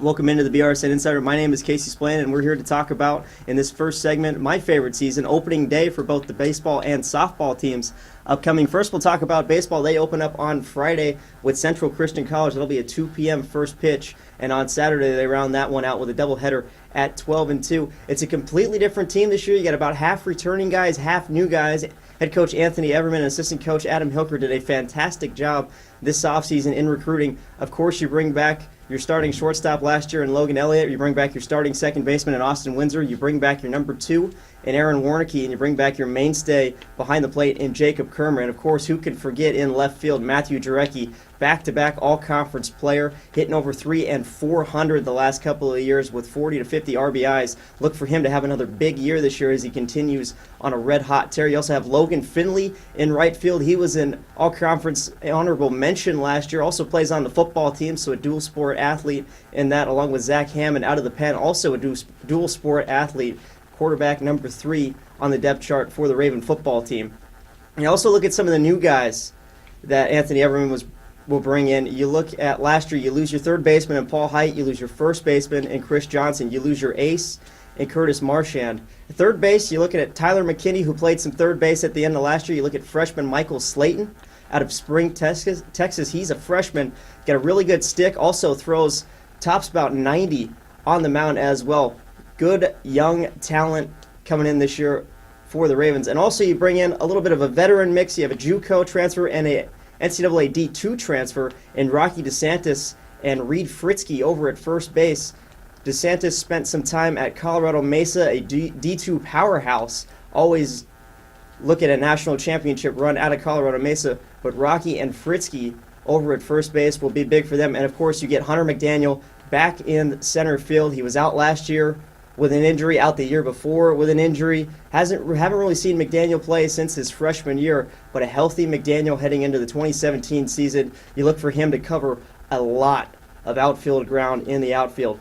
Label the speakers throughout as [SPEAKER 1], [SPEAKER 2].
[SPEAKER 1] Welcome into the BRSN Insider. My name is Casey Splane, and we're here to talk about, in this first segment, my favorite season, opening day for both the baseball and softball teams upcoming. First, we'll talk about baseball. They open up on Friday with Central Christian College. It'll be a 2 p.m. first pitch, and on Saturday they round that one out with a doubleheader at 12 and 2. It's a completely different team this year. You got about half returning guys, half new guys. Head coach Anthony Everman and assistant coach Adam Hilker did a fantastic job this offseason in recruiting. Of course, you bring back your starting shortstop last year in Logan Elliott. You bring back your starting second baseman in Austin Windsor. You bring back your number 2 in Aaron Warnicki, and you bring back your mainstay behind the plate in Jacob Kermer. And, of course, who can forget in left field Matthew Jarecki, back-to-back all-conference player, hitting over 300 and 400 the last couple of years with 40 to 50 RBIs. Look for him to have another big year this year as he continues on a red-hot tear. You also have Logan Finley in right field. He was an all-conference honorable mention last year. Also plays on the football team, so a dual-sport athlete in that, along with Zach Hammond out of the pen, also a dual-sport athlete, quarterback number 3 on the depth chart for the Raven football team. And you also look at some of the new guys that Anthony Everman will bring in. You look at last year, you lose your third baseman in Paul Height, you lose your first baseman in Chris Johnson, you lose your ace in Curtis Marchand. Third base, you're looking at Tyler McKinney, who played some third base at the end of last year. You look at freshman Michael Slayton out of Spring, Texas. He's a freshman, got a really good stick, also tops about 90 on the mound as well. Good young talent coming in this year for the Ravens. And also you bring in a little bit of a veteran mix. You have a JUCO transfer and a NCAA D2 transfer in Rocky DeSantis and Reed Fritzke over at first base. DeSantis spent some time at Colorado Mesa, a D2 powerhouse, always look at a national championship run out of Colorado Mesa, but Rocky and Fritzke over at first base will be big for them. And of course you get Hunter McDaniel back in center field. He was out last year with an injury, out the year before with an injury. Haven't really seen McDaniel play since his freshman year, but a healthy McDaniel heading into the 2017 season. You look for him to cover a lot of outfield ground in the outfield.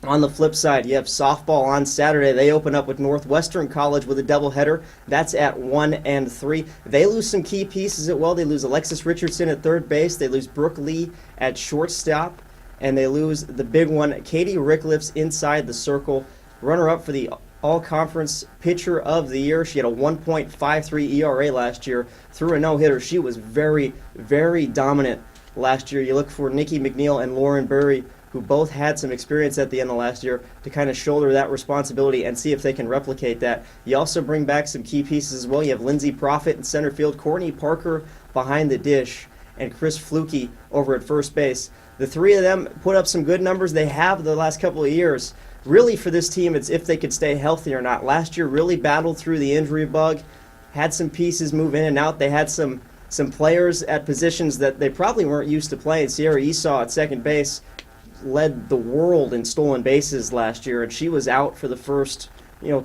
[SPEAKER 1] On the flip side, you have softball on Saturday. They open up with Northwestern College with a doubleheader. That's at 1 and 3. They lose some key pieces as well. They lose Alexis Richardson at third base. They lose Brooke Lee at shortstop. And they lose the big one, Katie Rickliffs, inside the circle. Runner-up for the All-Conference Pitcher of the Year. She had a 1.53 ERA last year, threw a no-hitter. She was very, very dominant last year. You look for Nikki McNeil and Lauren Berry, who both had some experience at the end of last year, to kind of shoulder that responsibility and see if they can replicate that. You also bring back some key pieces as well. You have Lindsey Profit in center field, Courtney Parker behind the dish, and Chris Fluke over at first base. The three of them put up some good numbers. They have the last couple of years. Really, for this team, it's if they could stay healthy or not. Last year really battled through the injury bug, had some pieces move in and out. They had some players at positions that they probably weren't used to playing. Sierra Esau at second base led the world in stolen bases last year, and she was out for the first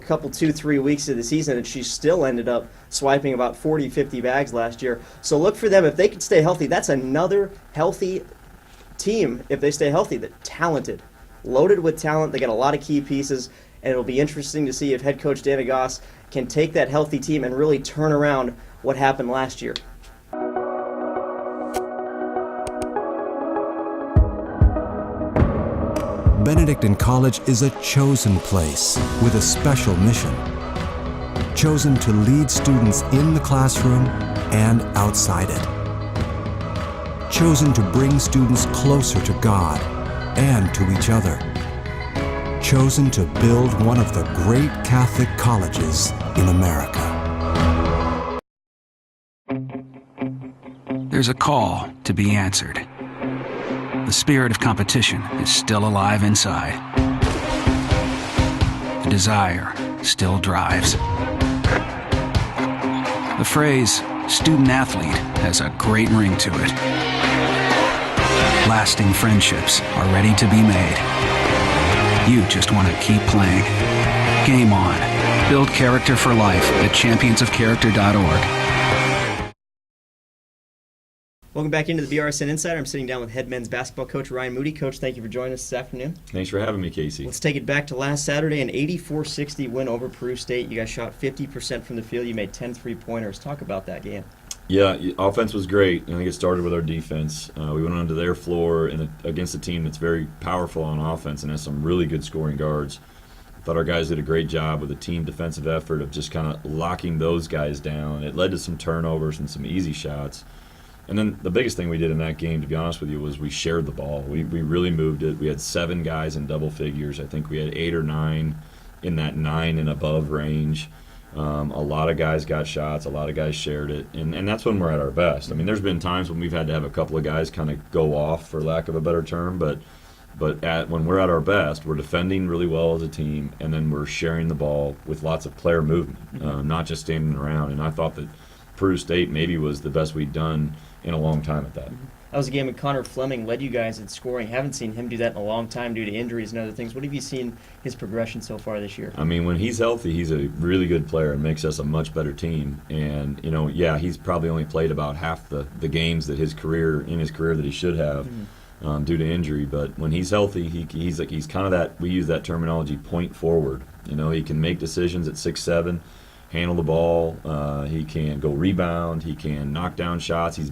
[SPEAKER 1] couple 2-3 weeks of the season, and she still ended up swiping about 40-50 bags last year. So look for them. If they could stay healthy, that's another healthy team. If they stay healthy, they're talented, loaded with talent. They got a lot of key pieces, and it'll be interesting to see if head coach Dana Goss can take that healthy team and really turn around what happened last year.
[SPEAKER 2] Benedictine College is a chosen place with a special mission. Chosen to lead students in the classroom and outside it. Chosen to bring students closer to God and to each other. Chosen to build one of the great Catholic colleges in America.
[SPEAKER 3] There's a call to be answered. The spirit of competition is still alive inside. The desire still drives. The phrase student athlete has a great ring to it. Lasting friendships are ready to be made. You just want to keep playing. Game on. Build character for life at championsofcharacter.org.
[SPEAKER 1] Welcome back into the BRSN Insider. I'm sitting down with head men's basketball coach Ryan Moody. Coach, thank you for joining us this afternoon.
[SPEAKER 4] Thanks for having me, Casey.
[SPEAKER 1] Let's take it back to last Saturday, an 84-60 win over Peru State. You guys shot 50% from the field. You made 10 3-pointers. Talk about that game.
[SPEAKER 4] Yeah, offense was great. I think it started with our defense. We went onto their floor against a team that's very powerful on offense and has some really good scoring guards. I thought our guys did a great job with a team defensive effort of just kind of locking those guys down. It led to some turnovers and some easy shots. And then the biggest thing we did in that game, to be honest with you, was we shared the ball. We really moved it. We had 7 guys in double figures. I think we had 8 or 9 in that 9 and above range. A lot of guys got shots. A lot of guys shared it. And that's when we're at our best. I mean, there's been times when we've had to have a couple of guys kind of go off, for lack of a better term, but when we're at our best, we're defending really well as a team, and then we're sharing the ball with lots of player movement, not just standing around. And I thought that Peru State maybe was the best we'd done in a long time at that.
[SPEAKER 1] That was a game when Connor Fleming led you guys in scoring. Haven't seen him do that in a long time due to injuries and other things. What have you seen his progression so far this year?
[SPEAKER 4] I mean, when he's healthy, he's a really good player and makes us a much better team. And, he's probably only played about half the games that in his career that he should have due to injury. But when he's healthy, he's kind of that, we use that terminology, point forward. He can make decisions at 6'7", handle the ball. He can go rebound. He can knock down shots. He's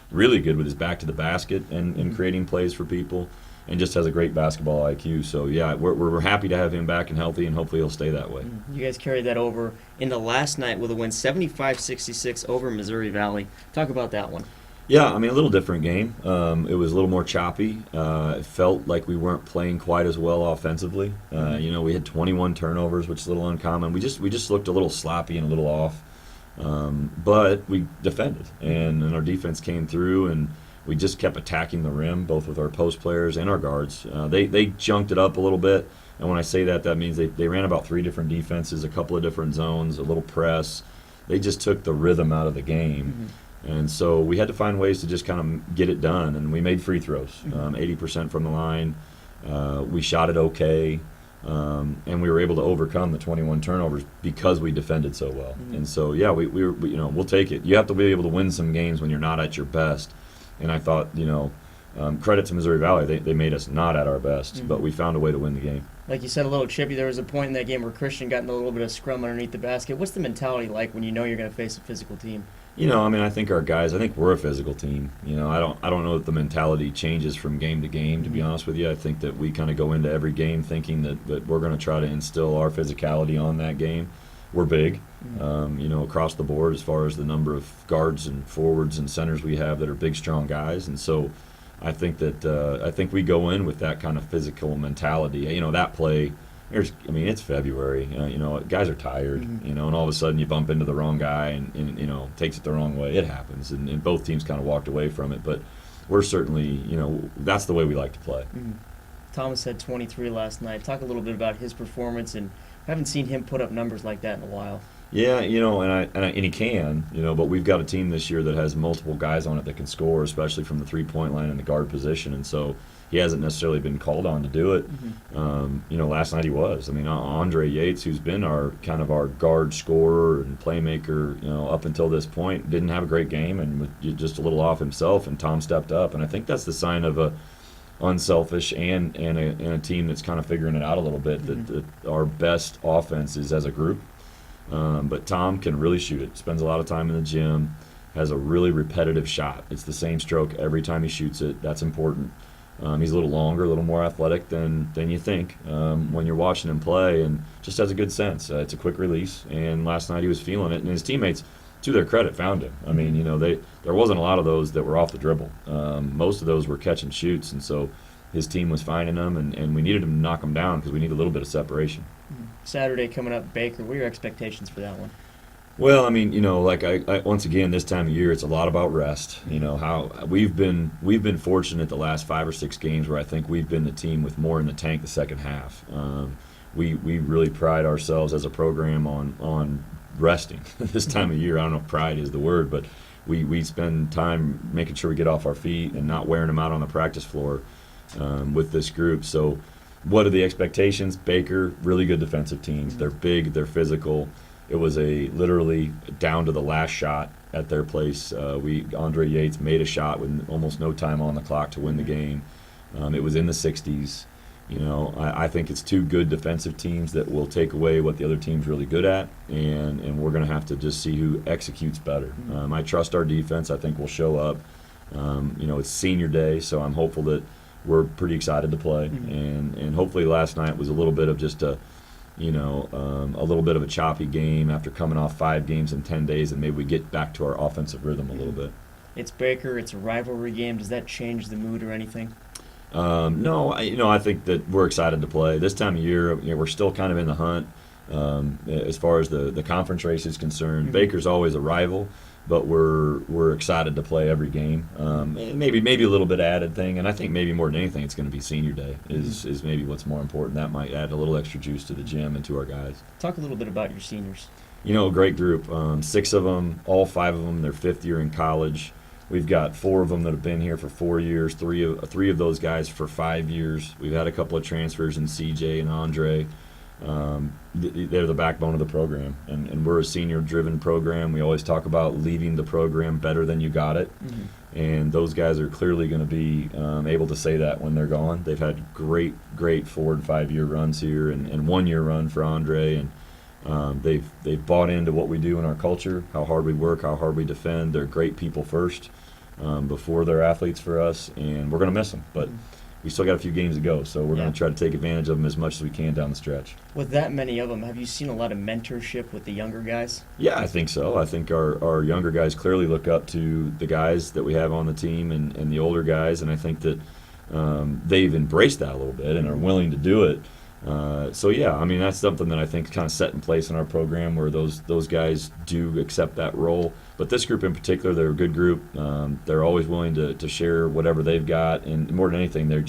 [SPEAKER 4] really good with his back to the basket and creating plays for people, and just has a great basketball IQ. So, yeah, we're happy to have him back and healthy, and hopefully he'll stay that way.
[SPEAKER 1] You guys carried that over into last night with a win 75-66 over Missouri Valley. Talk about that one.
[SPEAKER 4] Yeah, I mean, a little different game. It was a little more choppy. It felt like we weren't playing quite as well offensively. We had 21 turnovers, which is a little uncommon. We just looked a little sloppy and a little off. But we defended, and our defense came through, and we just kept attacking the rim, both with our post players and our guards. They junked it up a little bit, and when I say that, that means they ran about 3 different defenses, a couple of different zones, a little press. They just took the rhythm out of the game. And so we had to find ways to just kind of get it done, and we made free throws, 80% from the line. We shot it okay. And we were able to overcome the 21 turnovers because we defended so well. And so, yeah, we'll take it. You have to be able to win some games when you're not at your best. And I thought, credit to Missouri Valley, they made us not at our best, but we found a way to win the game.
[SPEAKER 1] Like you said, a little chippy. There was a point in that game where Christian got in a little bit of scrum underneath the basket. What's the mentality like when you know you're going to face a physical team?
[SPEAKER 4] I think our guys, I think we're a physical team. I don't know that the mentality changes from game to game, to be honest with you. I think that we kind of go into every game thinking that we're going to try to instill our physicality on that game. We're big, across the board as far as the number of guards and forwards and centers we have that are big, strong guys. And so I think that we go in with that kind of physical mentality. That play, it's February. Guys are tired. And all of a sudden you bump into the wrong guy and takes it the wrong way. It happens, and both teams kind of walked away from it. But we're certainly, that's the way we like to play.
[SPEAKER 1] Thomas had 23 last night. Talk a little bit about his performance, and I haven't seen him put up numbers like that in a while.
[SPEAKER 4] Yeah, and he can, but we've got a team this year that has multiple guys on it that can score, especially from the three-point line in the guard position, and so he hasn't necessarily been called on to do it. Last night he was. Andre Yates, who's been our guard scorer and playmaker, up until this point, didn't have a great game and was just a little off himself, and Tom stepped up, and I think that's the sign of a unselfish and a team that's kind of figuring it out a little bit, that our best offense is as a group. But Tom can really shoot it, spends a lot of time in the gym, has a really repetitive shot. It's the same stroke every time he shoots it. That's important. He's a little longer, a little more athletic than you think when you're watching him play, and just has a good sense. It's a quick release, and last night he was feeling it, and his teammates, to their credit, found him. There wasn't a lot of those that were off the dribble. Most of those were catch and shoots, and so his team was finding them, and we needed him to knock them down because we need a little bit of separation.
[SPEAKER 1] Saturday coming up, Baker. What are your expectations for that one?
[SPEAKER 4] Well, I once again, this time of year, it's a lot about rest. How we've been fortunate the last 5 or 6 games where I think we've been the team with more in the tank the second half. We really pride ourselves as a program on resting this time of year. I don't know if pride is the word, but we spend time making sure we get off our feet and not wearing them out on the practice floor with this group. So what are the expectations? Baker, really good defensive teams. They're big, they're physical. It was literally down to the last shot at their place. Andre Yates made a shot with almost no time on the clock to win the game. It was in the 60s. I think it's two good defensive teams that will take away what the other team's really good at, and we're going to have to just see who executes better. I trust our defense. I think we'll show up. It's senior day, so I'm hopeful that we're pretty excited to play, and hopefully last night was a little bit of just a little bit of a choppy game after coming off 5 games in 10 days, and maybe we get back to our offensive rhythm a little bit.
[SPEAKER 1] It's Baker. It's a rivalry game. Does that change the mood or anything?
[SPEAKER 4] No, I think that we're excited to play. This time of year, we're still kind of in the hunt as far as the conference race is concerned. Baker's always a rival, but we're excited to play every game. Maybe a little bit added thing, and I think maybe more than anything, it's going to be senior day is maybe what's more important. That might add a little extra juice to the gym and to our guys.
[SPEAKER 1] Talk a little bit about your seniors.
[SPEAKER 4] A great group. 6 of them, all 5 of them, their 5th year in college. We've got 4 of them that have been here for 4 years, three of those guys for 5 years. We've had a couple of transfers in CJ and Andre. They're the backbone of the program, and we're a senior-driven program. We always talk about leaving the program better than you got it, and those guys are clearly going to be able to say that when they're gone. They've had great 4 and 5 year runs here, and 1 year run for Andre, and they've bought into what we do in our culture, how hard we work, how hard we defend. They're great people first before they're athletes for us, and we're going to miss them, but we still got a few games to go, so we're going to try to take advantage of them as much as we can down the stretch. With that many of them, have you seen a lot of mentorship with the younger guys? Yeah, I think so. I think our younger guys clearly look up to the guys that we have on the team and the older guys, and I think that they've embraced that a little bit and are willing to do it. That's something that I think is kind of set in place in our program where those guys do accept that role. But this group in particular, they're a good group. They're always willing to share whatever they've got, and more than anything, I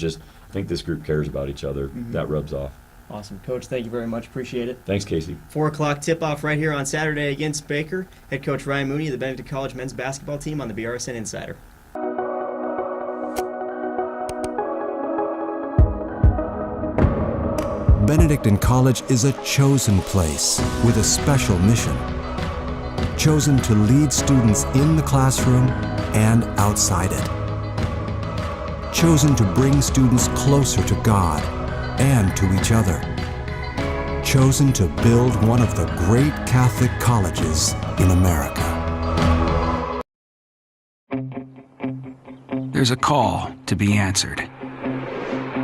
[SPEAKER 4] think this group cares about each other. That rubs off. Awesome. Coach, thank you very much. Appreciate it. Thanks, Casey. 4 o'clock tip-off right here on Saturday against Baker. Head coach Ryan Moody of the Benedictine College men's basketball team on the BRSN Insider.
[SPEAKER 2] Benedictine College is a chosen place with a special mission. Chosen to lead students in the classroom and outside it. Chosen to bring students closer to God and to each other. Chosen to build one of the great Catholic colleges in America.
[SPEAKER 3] There's a call to be answered.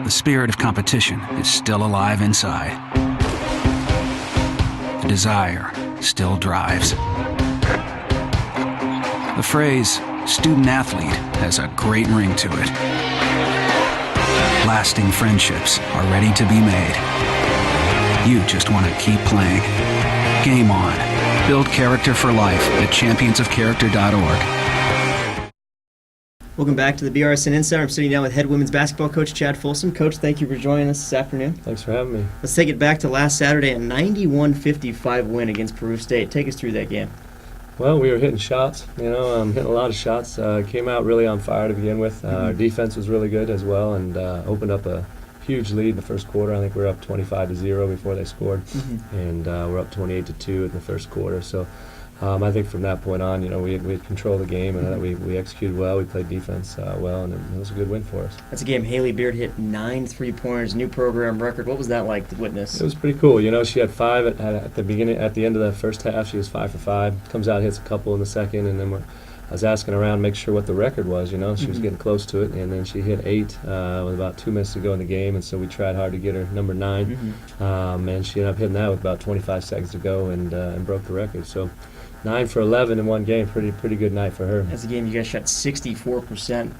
[SPEAKER 3] The spirit of competition is still alive inside. The desire still drives. The phrase student athlete has a great ring to it. Lasting friendships are ready to be made. You just want to keep playing. Game on. Build character for life at championsofcharacter.org.
[SPEAKER 1] Welcome back to the BRSN Insider. I'm sitting down with head women's basketball coach Chad Folsom. Coach, thank you for joining us this afternoon.
[SPEAKER 5] Thanks for having me.
[SPEAKER 1] Let's take it back to last Saturday, a 91-55 win against Peru State. Take us through that game.
[SPEAKER 5] Well, we were hitting shots, hitting a lot of shots. Came out really on fire to begin with. Our defense was really good as well, and opened up a huge lead in the first quarter. I think we were up 25-0 before they scored, and we're up 28-2 in the first quarter. So I think from that point on, we had control of the game, and we executed well. We played defense well, and it was a good win for us.
[SPEAKER 1] That's a game Haley Beard hit 9 3-pointers, new program record. What was that like to witness?
[SPEAKER 5] It was pretty cool. She had 5 at the beginning. At the end of the first half, she was 5 for 5. Comes out, hits a couple in the second, and then I was asking around to make sure what the record was. She was getting close to it, and then she hit 8 with about 2 minutes to go in the game, and so we tried hard to get her number 9, and she ended up hitting that with about 25 seconds to go and broke the record. So 9 for 11 in one game, pretty good night for her.
[SPEAKER 1] That's a game you guys shot 64%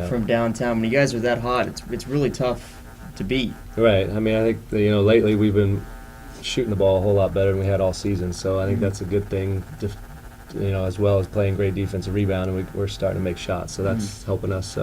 [SPEAKER 1] from downtown. When you guys are that hot, it's really tough to beat.
[SPEAKER 5] Right. I think lately we've been shooting the ball a whole lot better than we had all season, so I think that's a good thing. As well as playing great defensive rebound, and we're starting to make shots, so that's helping us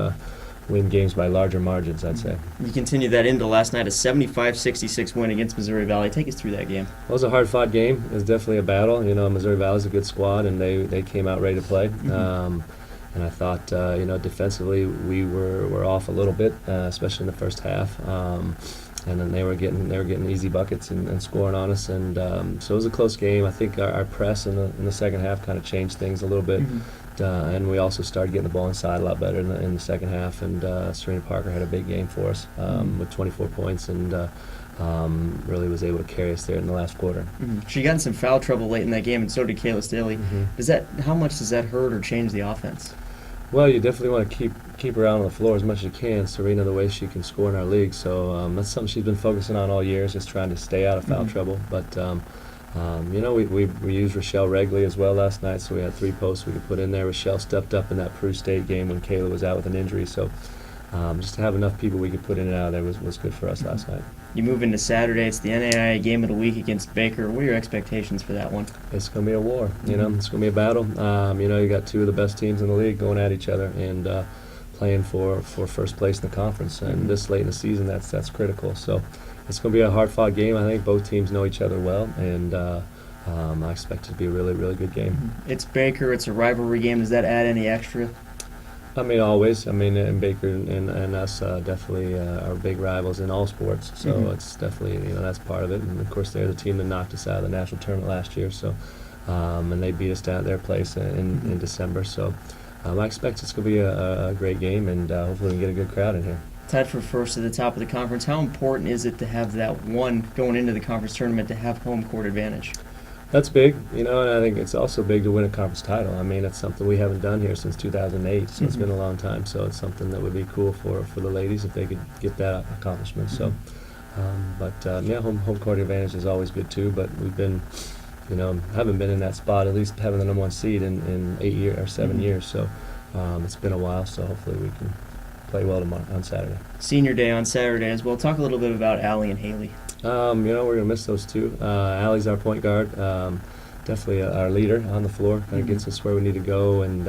[SPEAKER 5] win games by larger margins, I'd say.
[SPEAKER 1] You continued that into last night, a 75-66 win against Missouri Valley. Take us through that game.
[SPEAKER 5] Well, it was a hard-fought game. It was definitely a battle. Missouri Valley's a good squad, and they came out ready to play. And I thought, defensively we were off a little bit, especially in the first half. And then they were getting easy buckets and scoring on us, and so it was a close game. I think our press in the second half kind of changed things a little bit. and we also started getting the ball inside a lot better in the second half. And Serena Parker had a big game for us with 24 points, and really was able to carry us there in the last quarter.
[SPEAKER 1] She got in some foul trouble late in that game, and so did Kayla Staley. How much does that hurt or change the offense?
[SPEAKER 5] Well, you definitely want to keep her out on the floor as much as you can. Serena, the way she can score in our league, so that's something she's been focusing on all year, is just trying to stay out of foul trouble. But we used Rochelle regularly as well last night, so we had 3 posts we could put in there. Rochelle stepped up in that Peru State game when Kayla was out with an injury, so just to have enough people we could put in and out of there was good for us last night.
[SPEAKER 1] You move into Saturday. It's the NAIA game of the week against Baker. What are your expectations for that one?
[SPEAKER 5] It's going to be a war. It's going to be a battle. You got 2 of the best teams in the league going at each other and playing for first place in the conference. And this late in the season, that's critical. So it's going to be a hard-fought game. I think both teams know each other well, and I expect it to be a really, really good game.
[SPEAKER 1] It's Baker. It's a rivalry game. Does that add any extra?
[SPEAKER 5] Always. And Baker and us definitely are big rivals in all sports. So it's definitely, that's part of it. And, of course, they're the team that knocked us out of the national tournament last year. So, and they beat us down at their place in December. So I expect it's going to be a great game, and hopefully we can get a good crowd in here.
[SPEAKER 1] Tied for first at the top of the conference. How important is it to have that one going into the conference tournament, to have home court advantage?
[SPEAKER 5] That's big, and I think it's also big to win a conference title. It's something we haven't done here since 2008, so it's been a long time. So it's something that would be cool for the ladies if they could get that accomplishment. So, home court advantage is always good too. But we've been, haven't been in that spot, at least having the #1 seed in 8 years or 7 years. So it's been a while. So hopefully we can play well tomorrow on Saturday.
[SPEAKER 1] Senior day on Saturday as well. Talk a little bit about Allie and Haley.
[SPEAKER 5] We're going to miss those 2. Allie's our point guard, definitely our leader on the floor, kind of gets us where we need to go, and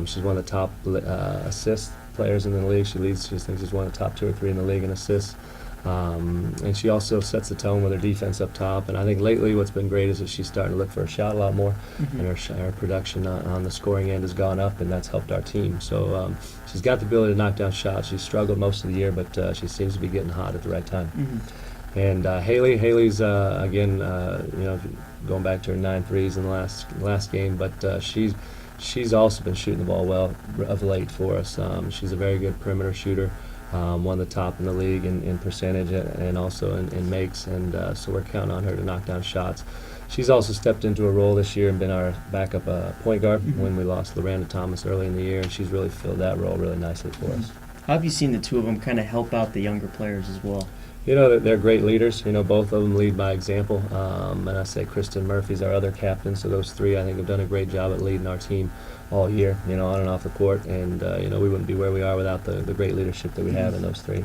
[SPEAKER 5] she's one of the top assist players in the league. She thinks she's one of the top 2 or 3 in the league in assists. And she also sets the tone with her defense up top. And I think lately what's been great is that she's starting to look for a shot a lot more, and her production on the scoring end has gone up, and that's helped our team. So she's got the ability to knock down shots. She's struggled most of the year, but she seems to be getting hot at the right time. And Haley's again, going back to her 9 threes in the last game, but she's also been shooting the ball well of late for us. She's a very good perimeter shooter, one of the top in the league in percentage and also in makes, and so we're counting on her to knock down shots. She's also stepped into a role this year and been our backup point guard when we lost Loranda Thomas early in the year, and she's really filled that role really nicely for us.
[SPEAKER 1] How have you seen the 2 of them kind of help out the younger players as well?
[SPEAKER 5] They're great leaders. Both of them lead by example. And I say Kristen Murphy's our other captain. So those 3, I think, have done a great job at leading our team all year, on and off the court. And, we wouldn't be where we are without the great leadership that we have in those 3.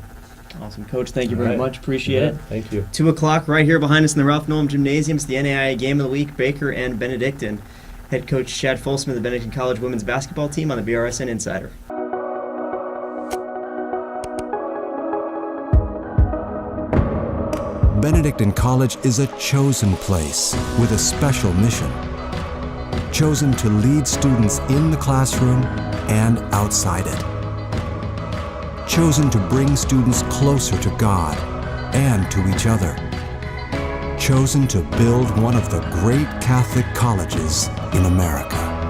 [SPEAKER 1] Awesome. Coach, thank you very much. Appreciate it.
[SPEAKER 5] Thank you.
[SPEAKER 1] 2 o'clock right here behind us in the Ralph Noam Gymnasium. It's the NAIA Game of the Week, Baker and Benedictine. Head coach Chad Folsom of the Benedictine College women's basketball team on the BRSN Insider.
[SPEAKER 2] Benedictine College is a chosen place with a special mission. Chosen to lead students in the classroom and outside it. Chosen to bring students closer to God and to each other. Chosen to build one of the great Catholic colleges in America.